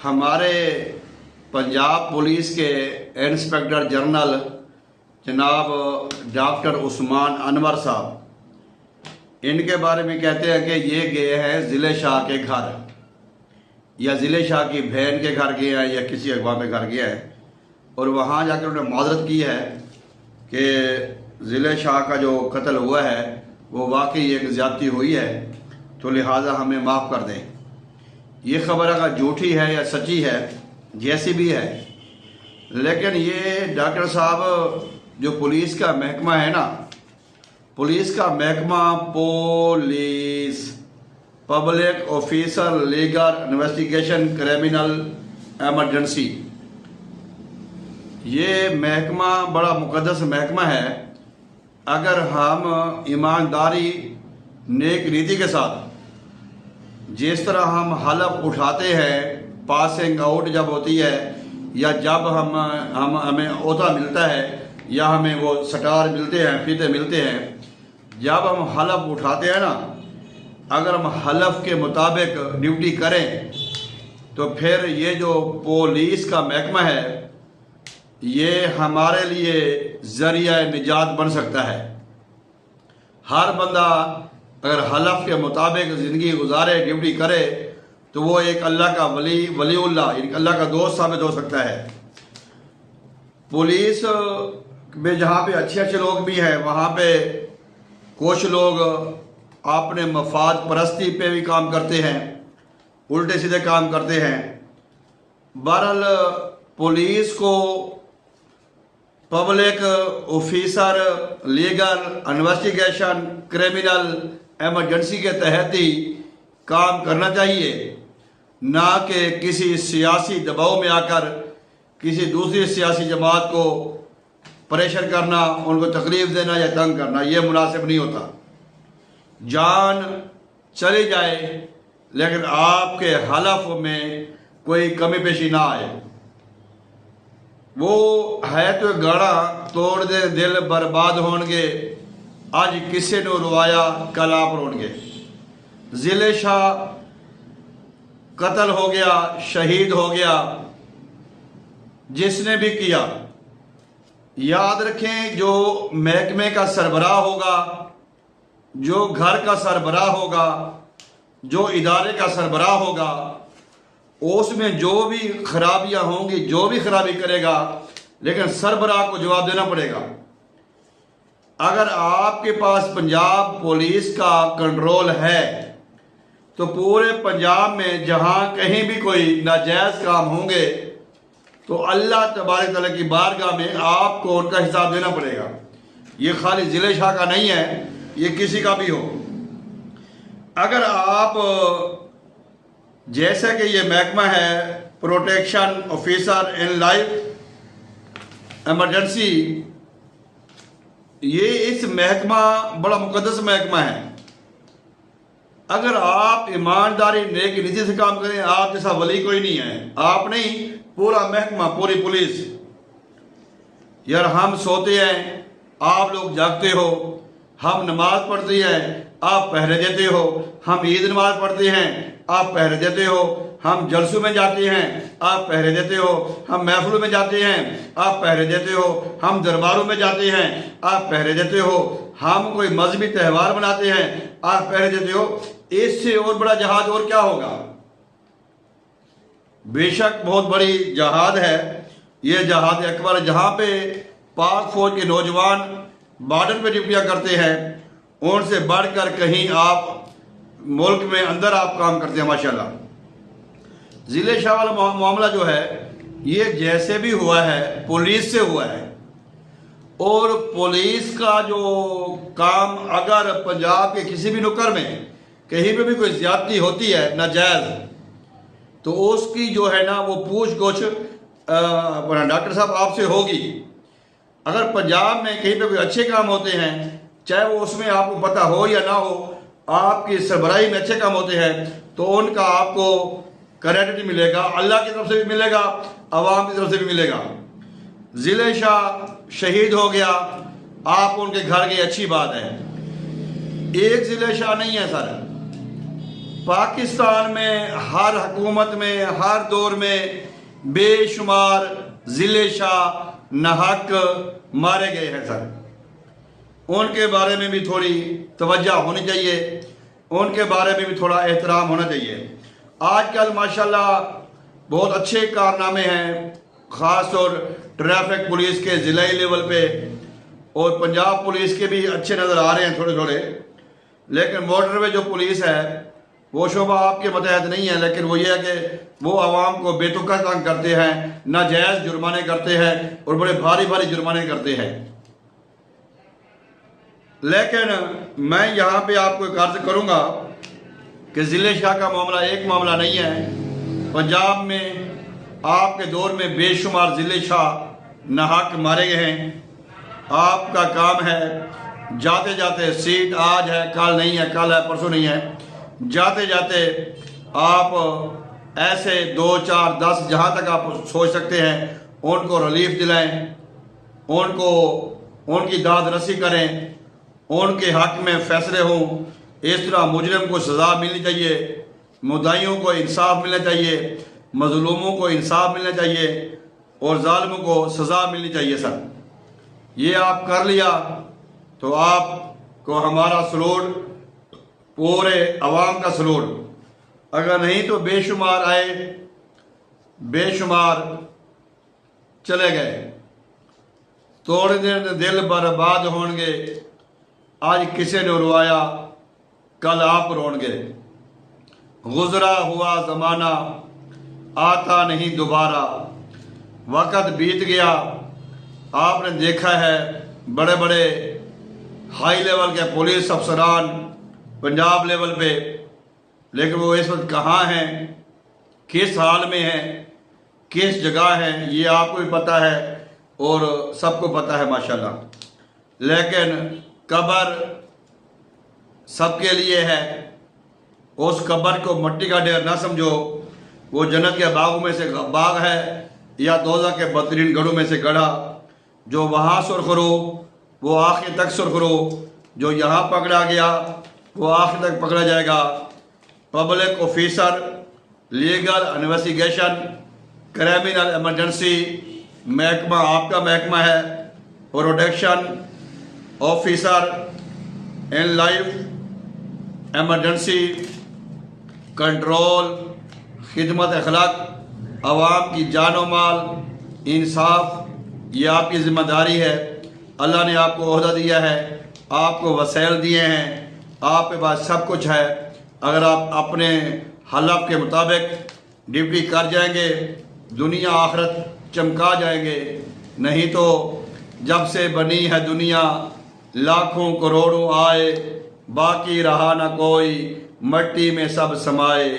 हमारे पंजाब पुलिस के inspector general जनाब डॉक्टर उस्मान अनवर साहब, इनके बारे में कहते हैं कि ये गए हैं ज़िले शाह के घर या ज़िले शाह की बहन के घर गए हैं या किसी अगवा के घर गए हैं और वहाँ जाकर उन्होंने माजरत की है कि ज़िले शाह का जो कत्ल हुआ है वो वाकई एक ज़्यादती हुई है, तो लिहाजा हमें माफ़ कर दें। ये खबर अगर झूठी है या सच्ची है, जैसी भी है, लेकिन ये डॉक्टर साहब जो पुलिस का महकमा है ना, पुलिस का महकमा police public officer legal investigation criminal emergency, ये महकमा बड़ा मुकद्दस महकमा है। अगर हम ईमानदारी नेक नीति के साथ जिस तरह हम हलफ उठाते हैं, पासिंग आउट जब होती है या जब हमें ओहदा मिलता है या हमें वो सटार मिलते हैं, फीते मिलते हैं, जब हम हलफ उठाते हैं ना, अगर हम हलफ के मुताबिक ड्यूटी करें तो फिर ये जो पुलिस का महकमा है ये हमारे लिए ज़रिया निजात बन सकता है। हर बंदा अगर हलफ के मुताबिक ज़िंदगी गुजारे, ड्यूटी करे, तो वो एक अल्लाह का वलीउल्लाह, अल्लाह का दोस्त साबित हो सकता है। पुलिस में जहाँ पे अच्छे लोग भी हैं, वहाँ पे कुछ लोग अपने मफाद परस्ती पे भी काम करते हैं, उल्टे सीधे काम करते हैं। बहरहाल पुलिस को public officer legal investigation criminal emergency के तहत ही काम करना चाहिए, ना कि किसी सियासी दबाव में आकर किसी दूसरी सियासी जमात को प्रेशर करना, उनको तकलीफ देना या तंग करना, ये मुनासिब नहीं होता। जान चली जाए लेकिन आपके हलफ में कोई कमी पेशी ना आए। वो है तो गड़ा तोड़ दे दिल बर्बाद होंगे, अज किसी ने रुवाया कल आप रोणगे। ज़िले शाह कत्ल हो गया, शहीद हो गया, जिसने भी किया, याद रखें जो महकमे का सरबराह होगा, जो घर का सरबराह होगा, जो इदारे का सरबराह होगा, उसमें जो भी खराबियां होंगी, जो भी खराबी करेगा, लेकिन सरबराह को जवाब देना पड़ेगा। अगर आपके पास पंजाब पुलिस का कंट्रोल है तो पूरे पंजाब में जहां कहीं भी कोई नाजायज काम होंगे तो अल्लाह तबारक तआला की बारगाह में आपको उनका हिसाब देना पड़ेगा। ये खाली ज़िले शाह का नहीं है, ये किसी का भी हो। अगर आप जैसे कि ये महकमा है protection officer in life emergency, ये इस महकमा बड़ा मुकद्दस महकमा है। अगर आप ईमानदारी नेक नीति से काम करें, आप जैसा वली कोई नहीं है, आप नहीं, पूरा महकमा, पूरी पुलिस। यार हम सोते हैं, आप लोग जागते हो, हम नमाज पढ़ते हैं, आप पहरे देते हो, हम ईद नमाज पढ़ते हैं, आप पहरे देते हो, हम जलसों में जाते हैं, आप पहरे देते हो, हम महफिलों में जाते हैं, आप पहरे देते हो, हम दरबारों में जाते हैं, आप पहरे देते हो, हम कोई मजहबी त्यौहार मनाते हैं, आप पहरे देते हो। इससे और बड़ा जहाज और क्या होगा? बेशक बहुत बड़ी जहाद है ये जहाद अकबर, जहाँ पे पाक फौज के नौजवान बॉर्डर पे ड्यूटियाँ करते हैं, उनसे बढ़कर कहीं आप मुल्क में अंदर आप काम करते हैं माशाल्लाह। ज़िले शाह वाला मामला जो है ये जैसे भी हुआ है पुलिस से हुआ है, और पुलिस का जो काम अगर पंजाब के किसी भी नुक्कड़ में कहीं पे भी कोई ज्यादती होती है नाजायज, तो उसकी जो है ना वो पूछ गोछ डॉक्टर साहब आपसे होगी। अगर पंजाब में कहीं पे कोई अच्छे काम होते हैं, चाहे वो उसमें आपको पता हो या ना हो, आपकी सरबराही में अच्छे काम होते हैं, तो उनका आपको क्रेडिट मिलेगा, अल्लाह की तरफ से भी मिलेगा, अवाम की तरफ से भी मिलेगा। ज़िले शाह शहीद हो गया, आप उनके घर गए, अच्छी बात है। एक ज़िले शाह नहीं है सर, पाकिस्तान में हर हुकूमत में हर दौर में बेशुमार ज़िले शाह नाहक मारे गए हैं सर। उनके बारे में भी थोड़ी तवज्जो होनी चाहिए, उनके बारे में भी थोड़ा एहतराम होना चाहिए। आजकल माशाल्लाह बहुत अच्छे कारनामे हैं, ख़ास तौर ट्रैफिक पुलिस के ज़िला लेवल पे और पंजाब पुलिस के भी अच्छे नज़र आ रहे हैं थोड़े थोड़े। लेकिन मोटरवे जो पुलिस है वो शोबा आपके मतहत नहीं है, लेकिन वो ये है कि वो आवाम को बेतुका तंग करते हैं, नाजायज़ जुर्माने करते हैं और बड़े भारी भारी जुर्माने करते हैं। लेकिन मैं यहाँ पे आपको एक अर्ज करूँगा कि ज़िले शाह का मामला एक मामला नहीं है। पंजाब में आपके दौर में बेशुमार ज़िले शाह नाहक मारे गए हैं। आपका काम है जाते जाते, सीट आज है कल नहीं है, कल है परसों नहीं है, जाते जाते आप ऐसे 2 4 10 जहाँ तक आप सोच सकते हैं उनको रिलीफ दिलाएं, उनको उनकी दाद रसी करें, उनके हक में फैसले हों। इस तरह मुजरिम को सज़ा मिलनी चाहिए, मुद्दाइयों को इंसाफ मिलना चाहिए, मज़लूमों को इंसाफ मिलना चाहिए और ज़ालिमों को सज़ा मिलनी चाहिए सर। ये आप कर लिया तो आपको हमारा सलूट, पूरे अवाम का सलूट। अगर नहीं तो बेशुमार आए, बेशुमार चले गए, थोड़े दिन दिल बर्बाद होंगे। आज किसी ने रोवाया, कल आप रोणगे। गुजरा हुआ ज़माना आता नहीं दोबारा, वक़्त बीत गया। आपने देखा है बड़े बड़े हाई लेवल के पुलिस अफसरान पंजाब लेवल पे, लेकिन वो इस वक्त कहाँ हैं, किस हाल में हैं, किस जगह हैं, ये आपको भी पता है और सबको पता है माशाल्लाह। लेकिन कब्र सबके लिए है, उस कब्र को मिट्टी का ढेर ना समझो। वो जन्नत के बागों में से बाग है या दोज़ख के बदतरीन गढ़ों में से गढ़ा। जो वहाँ सुरखरू वो आखिर तक सुरखरू, जो यहाँ पकड़ा गया वो आखिर तक पकड़ा जाएगा। Public officer, legal investigation, criminal emergency महकमा आपका महकमा है, protection officer in life emergency control, खिदमत अखलाक, आवाम की जानो माल, इंसाफ, ये आपकी ज़िम्मेदारी है। अल्लाह ने आपको ओहदा दिया है, आपको वसैल दिए हैं, आपके पास सब कुछ है। अगर आप अपने हलफ के मुताबिक ड्यूटी कर जाएंगे, दुनिया आखिरत चमका जाएंगे। नहीं तो जब से बनी है दुनिया लाखों करोड़ों आए, बाकी रहा ना कोई, मट्टी में सब समाए।